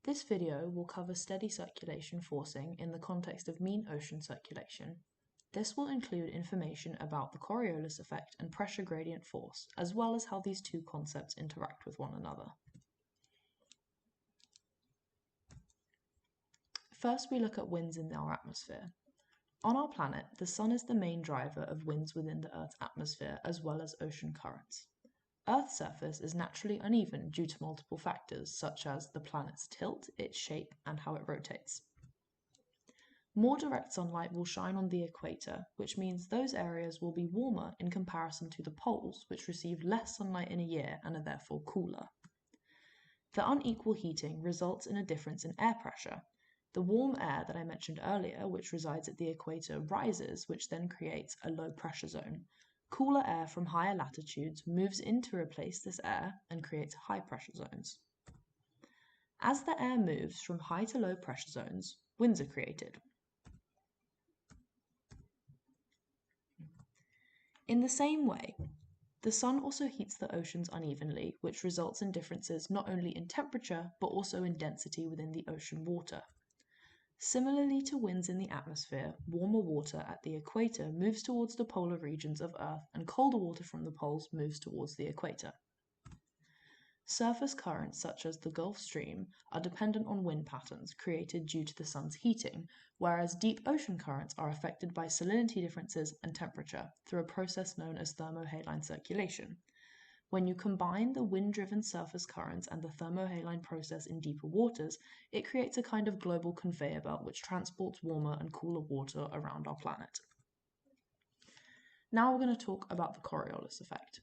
This video will cover steady circulation forcing in the context of mean ocean circulation. This will include information about the Coriolis effect and pressure gradient force, as well as how these two concepts interact with one another. First, we look at winds in our atmosphere. On our planet, the sun is the main driver of winds within the Earth's atmosphere, as well as ocean currents. Earth's surface is naturally uneven due to multiple factors, such as the planet's tilt, its shape, and how it rotates. More direct sunlight will shine on the equator, which means those areas will be warmer in comparison to the poles, which receive less sunlight in a year and are therefore cooler. The unequal heating results in a difference in air pressure. The warm air that I mentioned earlier, which resides at the equator, rises, which then creates a low pressure zone. Cooler air from higher latitudes moves in to replace this air and creates high pressure zones. As the air moves from high to low pressure zones, winds are created. In the same way, the sun also heats the oceans unevenly, which results in differences not only in temperature, but also in density within the ocean water. Similarly to winds in the atmosphere, warmer water at the equator moves towards the polar regions of Earth, and colder water from the poles moves towards the equator. Surface currents such as the Gulf Stream are dependent on wind patterns created due to the sun's heating, whereas deep ocean currents are affected by salinity differences and temperature through a process known as thermohaline circulation. When you combine the wind-driven surface currents and the thermohaline process in deeper waters, it creates a kind of global conveyor belt which transports warmer and cooler water around our planet. Now we're going to talk about the Coriolis effect.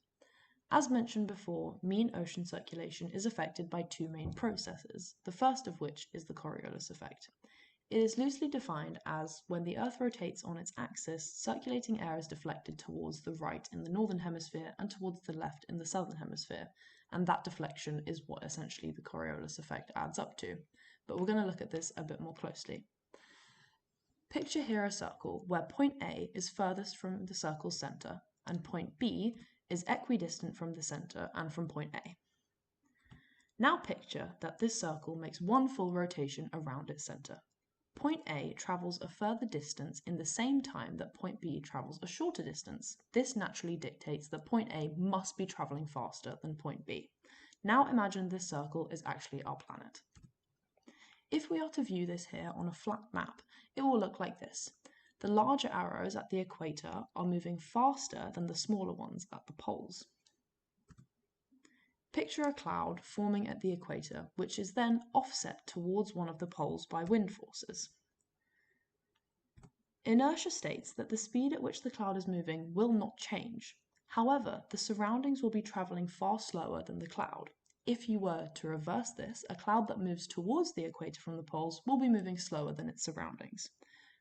As mentioned before, mean ocean circulation is affected by two main processes, the first of which is the Coriolis effect. It is loosely defined as when the Earth rotates on its axis, circulating air is deflected towards the right in the northern hemisphere and towards the left in the southern hemisphere, and that deflection is what essentially the Coriolis effect adds up to. But we're going to look at this a bit more closely. Picture here a circle where point A is furthest from the circle's center, and point B is equidistant from the center and from point A. Now picture that this circle makes one full rotation around its center. Point A travels a further distance in the same time that point B travels a shorter distance. This naturally dictates that point A must be traveling faster than point B. Now imagine this circle is actually our planet. If we are to view this here on a flat map, it will look like this. The larger arrows at the equator are moving faster than the smaller ones at the poles. Picture a cloud forming at the equator, which is then offset towards one of the poles by wind forces. Inertia states that the speed at which the cloud is moving will not change. However, the surroundings will be travelling far slower than the cloud. If you were to reverse this, a cloud that moves towards the equator from the poles will be moving slower than its surroundings.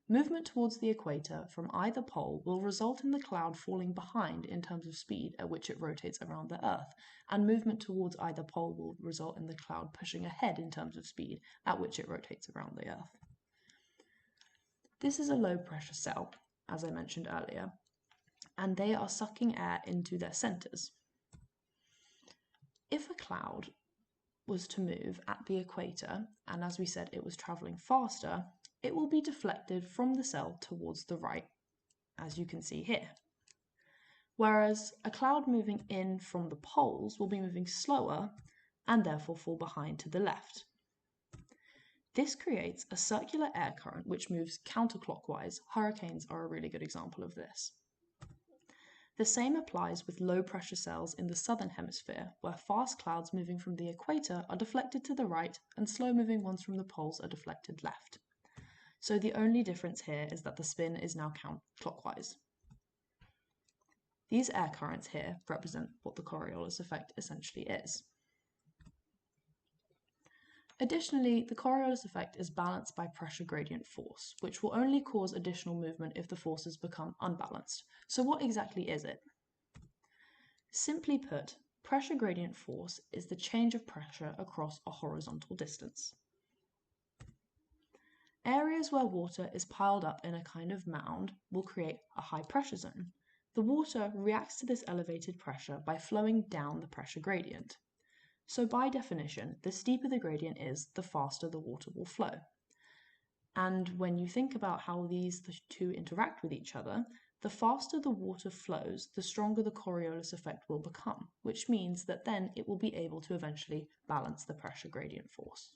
Movement towards the equator from either pole will result in the cloud falling behind in terms of speed at which it rotates around the Earth, and movement towards either pole will result in the cloud pushing ahead in terms of speed at which it rotates around the Earth. This is a low pressure cell, as I mentioned earlier, and they are sucking air into their centers. If a cloud was to move at the equator, and as we said it was traveling faster, it will be deflected from the cell towards the right, as you can see here. Whereas a cloud moving in from the poles will be moving slower and therefore fall behind to the left. This creates a circular air current which moves counterclockwise. Hurricanes are a really good example of this. The same applies with low pressure cells in the southern hemisphere, where fast clouds moving from the equator are deflected to the right and slow moving ones from the poles are deflected left. So the only difference here is that the spin is now counterclockwise. These air currents here represent what the Coriolis effect essentially is. Additionally, the Coriolis effect is balanced by pressure gradient force, which will only cause additional movement if the forces become unbalanced. So what exactly is it? Simply put, pressure gradient force is the change of pressure across a horizontal distance. Areas where water is piled up in a kind of mound will create a high pressure zone. The water reacts to this elevated pressure by flowing down the pressure gradient. So by definition, the steeper the gradient is, the faster the water will flow. And when you think about how these two interact with each other, the faster the water flows, the stronger the Coriolis effect will become, which means that then it will be able to eventually balance the pressure gradient force.